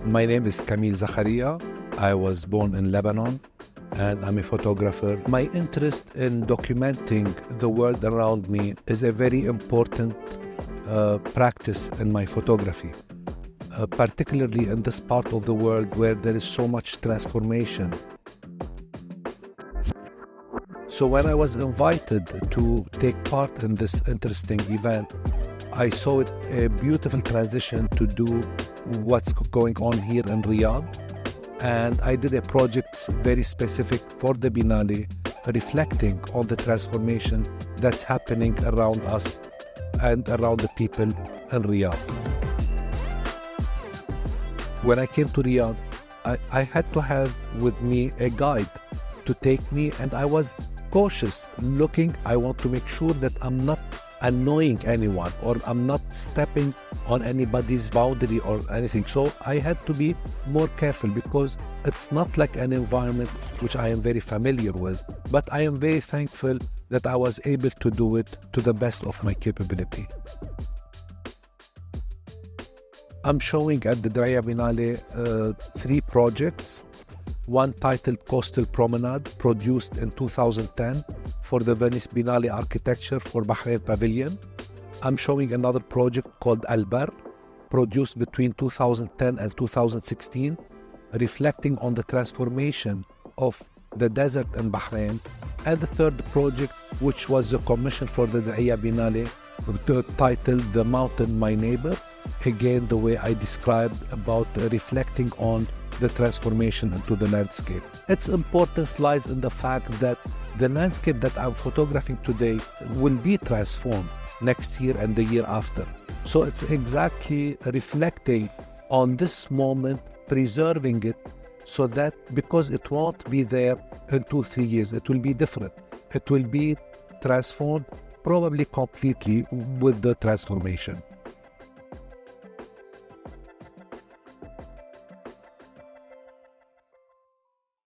My name is Camille Zakharia. I was born in Lebanon and I'm a photographer. My interest in documenting the world around me is a very important practice in my photography, particularly in this part of the world where there is so much transformation. So when I was invited to take part in this interesting event, I saw it a beautiful transition to do what's going on here in Riyadh. And I did a project very specific for the Biennale, reflecting on the transformation that's happening around us and around the people in Riyadh. When I came to Riyadh, I had to have with me a guide to take me, and I was cautious looking. I want to make sure that I'm not annoying anyone or I'm not stepping on anybody's boundary or anything. So I had to be more careful because it's not like an environment which I am very familiar with, but I am very thankful that I was able to do it to the best of my capability. I'm showing at the Diriyah Biennale 3 projects. One titled Coastal Promenade, produced in 2010 for the Venice Biennale Architecture for Bahrain Pavilion. I'm showing another project called البر, produced between 2010 and 2016, reflecting on the transformation of the desert in Bahrain. And the third project, which was a commission for the Diriyah Biennale, titled The Mountain My Neighbor. Again, the way I described about reflecting on the transformation into the landscape. Its importance lies in the fact that the landscape that I'm photographing today will be transformed next year and the year after. So it's exactly reflecting on this moment, preserving it, so that because it won't be there in 2-3 years, it will be different. It will be transformed probably completely with the transformation.